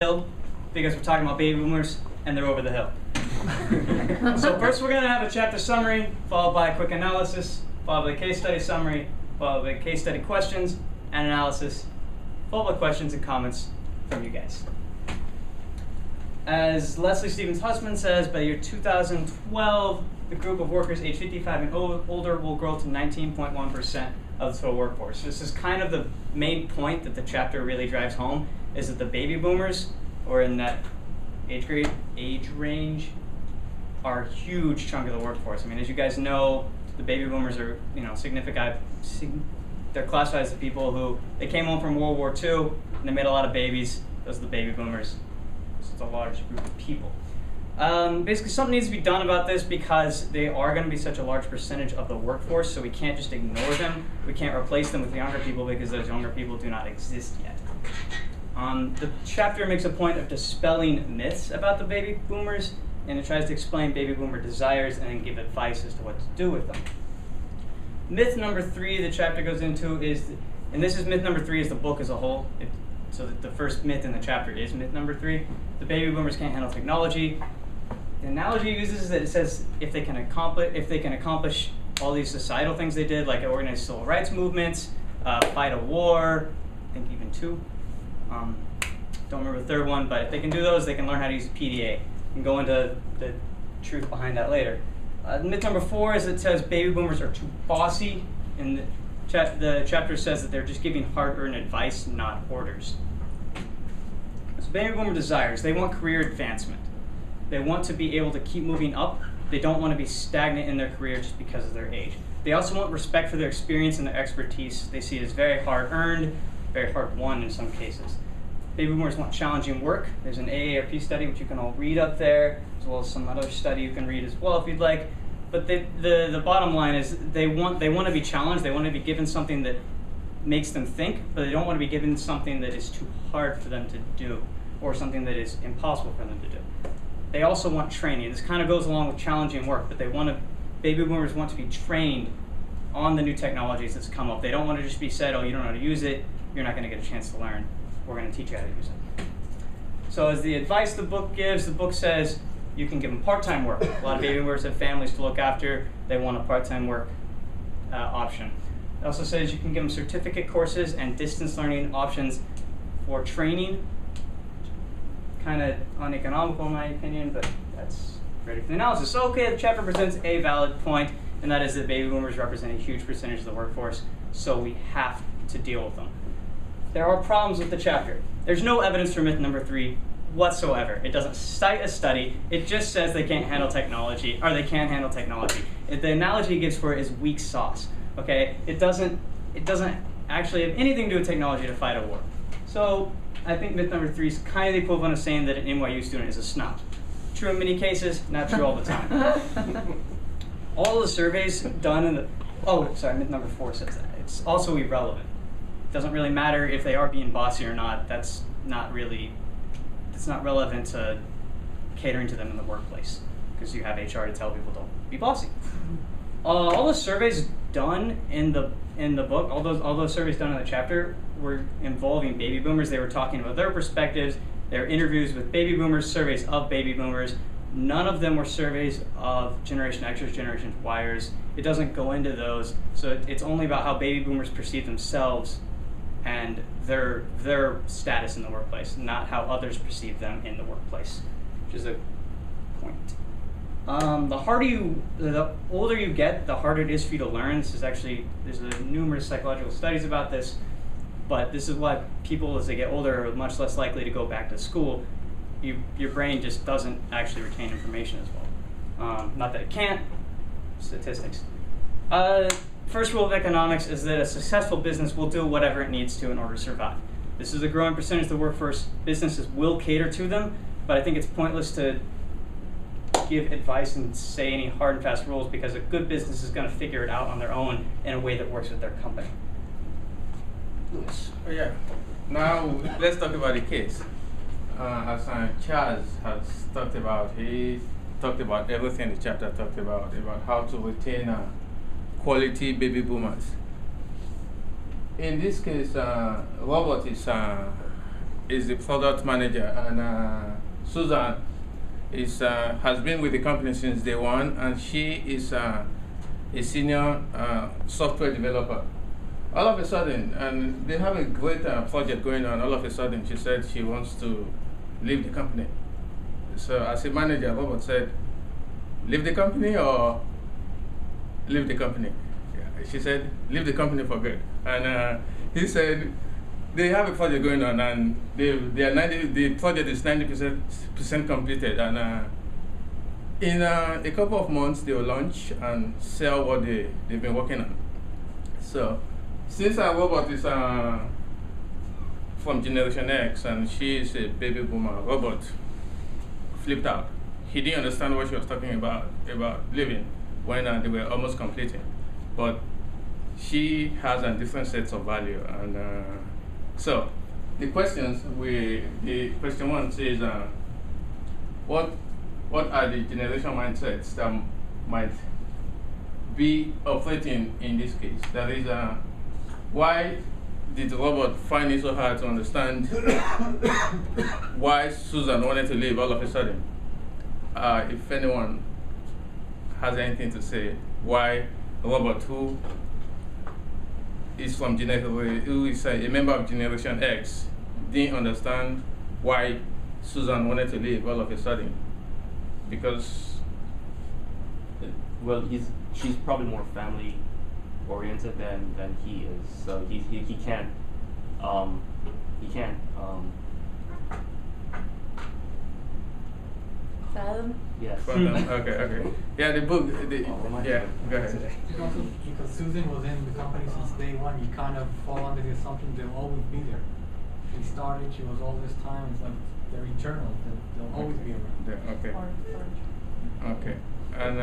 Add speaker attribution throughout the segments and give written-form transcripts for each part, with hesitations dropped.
Speaker 1: hill because we're talking about baby boomers and they're over the hill. So first we're going to have a chapter summary, followed by a quick analysis, followed by a case study summary, followed by case study questions and analysis, followed by questions and comments from you guys. As Leslie Stevens Husband says, by the year 2012, the group of workers age 55 and older will grow to 19.1% of the total workforce. This is kind of the main point that the chapter really drives home, is that the baby boomers, or in that age range, are a huge chunk of the workforce. I mean, as you guys know, the baby boomers are, they're classified as the people who, they came home from World War II, and they made a lot of babies. Those are the baby boomers. It's a large group of people. Basically, something needs to be done about this because they are going to be such a large percentage of the workforce, so we can't just ignore them. We can't replace them with younger people because those younger people do not exist yet. The chapter makes a point of dispelling myths about the baby boomers, and it tries to explain baby boomer desires and then give advice as to what to do with them. Myth number 3 the chapter goes into is, and this is myth number 3 is the book as a whole. So the first myth in the chapter is myth number 3. The baby boomers can't handle technology. The analogy it uses is that it says if they can accomplish all these societal things they did, like organize civil rights movements, fight a war, I think even 2. Don't remember the third one, but if they can do those, they can learn how to use a PDA and go into the truth behind that later. Myth number 4 is it says baby boomers are too bossy, and the chapter says that they're just giving hard-earned advice, not orders. So baby boomer desires, they want career advancement. They want to be able to keep moving up. They don't want to be stagnant in their career just because of their age. They also want respect for their experience and their expertise. They see it as very hard-earned, very hard-won in some cases. Baby boomers want challenging work. There's an AARP study which you can all read up there, as well as some other study you can read as well if you'd like. But the bottom line is they want to be challenged. They want to be given something that makes them think, but they don't want to be given something that is too hard for them to do or something that is impossible for them to do. They also want training. This kind of goes along with challenging work, but baby boomers want to be trained on the new technologies that's come up. They don't want to just be said, oh, you don't know how to use it, you're not going to get a chance to learn. We're going to teach you how to use it. So as the advice the book gives, the book says you can give them part-time work. A lot of baby boomers have families to look after. They want a part-time work option. It also says you can give them certificate courses and distance learning options for training. Kind of uneconomical in my opinion, but that's ready for the analysis. So okay, the chapter presents a valid point, and that is that baby boomers represent a huge percentage of the workforce, so we have to deal with them. There are problems with the chapter. There's no evidence for myth number 3 whatsoever. It doesn't cite a study. It just says they can't handle technology, or they can handle technology. The analogy it gives for it is weak sauce. Okay, it doesn't actually have anything to do with technology to fight a war. So I think myth number 3 is kind of the equivalent of saying that an NYU student is a snob. True in many cases, not true all the time. All the surveys done in myth number 4 says that. It's also irrelevant. It doesn't really matter if they are being bossy or not. That's not relevant to catering to them in the workplace, because you have HR to tell people don't be bossy. All the surveys done in the book, all those surveys done in the chapter were involving baby boomers. They were talking about their perspectives. There were interviews with baby boomers, surveys of baby boomers. None of them were surveys of Generation Xers, Generation Yers. It doesn't go into those, so it's only about how baby boomers perceive themselves and their status in the workplace, not how others perceive them in the workplace, which is a point. The older you get, the harder it is for you to learn. There's numerous psychological studies about this, but this is why people, as they get older, are much less likely to go back to school. Your brain just doesn't actually retain information as well. Not that it can't, statistics. First rule of economics is that a successful business will do whatever it needs to in order to survive. This is a growing percentage of the workforce. Businesses will cater to them, but I think it's pointless to give advice and say any hard and fast rules, because a good business is going to figure it out on their own in a way that works with their company. Louis.
Speaker 2: Oh, yeah. Now let's talk about the case. As Charles has talked about, he talked about everything the chapter talked about how to retain quality baby boomers. In this case, Robert is is the product manager, and Susan is has been with the company since day one, and she is a senior software developer. All of a sudden, and they have a great project going on. All of a sudden, she said she wants to leave the company. So as a manager, Robert said, leave the company or leave the company? Yeah. She said, leave the company for good. And he said, they have a project going on, and the project is 90% completed. And in a couple of months, they will launch and sell what they've been working on. So since Robert is from Generation X, and she is a baby boomer, Robert flipped out. He didn't understand what she was talking about living when they were almost completing. But she has a different sets of value, and so the questions the question one says, what are the generation mindsets that might be operating in this case? That is, why did Robert find it so hard to understand why Susan wanted to leave all of a sudden? If anyone has anything to say, why Robert, who is from who is a member of Generation X, didn't understand why Susan wanted to leave all of a sudden? Because,
Speaker 3: well, she's probably more family oriented than he is, so he can't
Speaker 4: fathom?
Speaker 3: yes.
Speaker 2: okay. Yeah, the book. Yeah, go ahead.
Speaker 5: And also, because Susan was in the company since day one, you kind of fall under the assumption they'll always be there. She started, she was all this time, it's like they're eternal, they'll always be around.
Speaker 2: Yeah, okay. Okay. And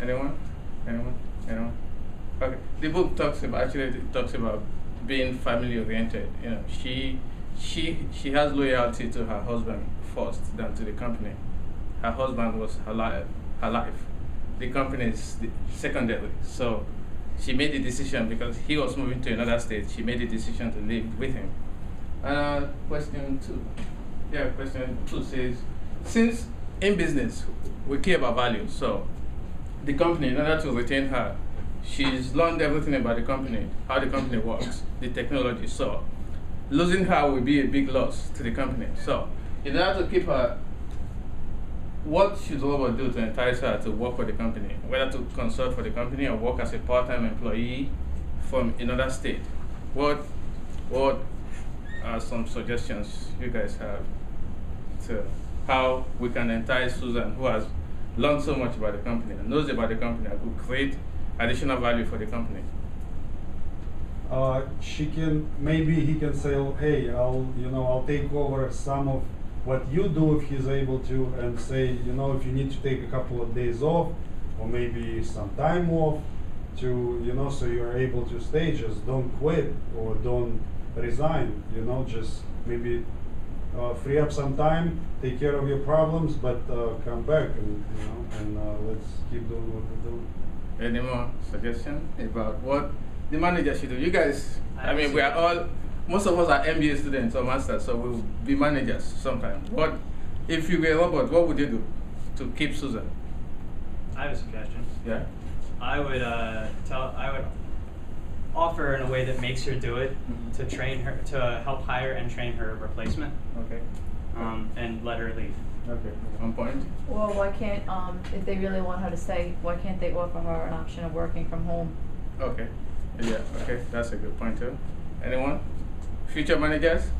Speaker 2: anyone? Okay. The book talks about being family oriented. You know, she has loyalty to her husband first than to the company. Her husband was her life. The company is secondary. So she made the decision because he was moving to another state. She made the decision to live with him. Question two. Yeah, question two says, since in business we care about value, so the company, in order to retain her, she's learned everything about the company, how the company works, the technology. So losing her will be a big loss to the company. So in order to keep her, what should Robert do to entice her to work for the company, whether to consult for the company or work as a part-time employee from another state? What are some suggestions you guys have to how we can entice Susan, who has learned so much about the company and knows about the company, and could create additional value for the company?
Speaker 6: Maybe he can say, oh, hey, I'll take over some of what you do if he's able to, and say, if you need to take a couple of days off or maybe some time off to, so you're able to stay, just don't quit or don't resign, just maybe free up some time, take care of your problems, but come back and let's keep doing what we're doing.
Speaker 2: Any more suggestions about what the manager should do? You guys, I mean, we are all, most of us are MBA students or masters, so we'll be managers sometime. What, if you were Robert, what would you do to keep Susan?
Speaker 1: I have a suggestion.
Speaker 2: Yeah?
Speaker 1: I would offer in a way that makes her do it, to train her, to help hire and train her replacement,
Speaker 2: Okay.
Speaker 1: and let her leave.
Speaker 2: Okay. On point?
Speaker 4: Well, why can't, if they really want her to stay, why can't they offer her an option of working from home?
Speaker 2: Okay. Yeah, okay. That's a good point too. Anyone? Future managers?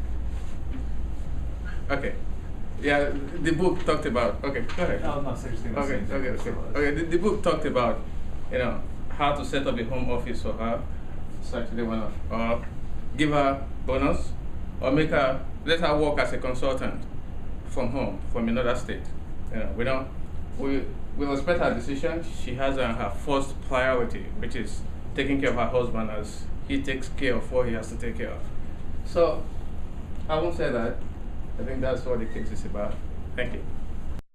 Speaker 2: Okay. Yeah, the book talked about, okay, go ahead.
Speaker 7: No, no, seriously.
Speaker 2: Okay. The book talked about, how to set up a home office for her. So actually one of, or give her bonus, or let her work as a consultant from home, from another state. We respect her decision. She has her first priority, which is taking care of her husband as he takes care of what he has to take care of. So I won't say that. I think that's what the case is about. Thank you.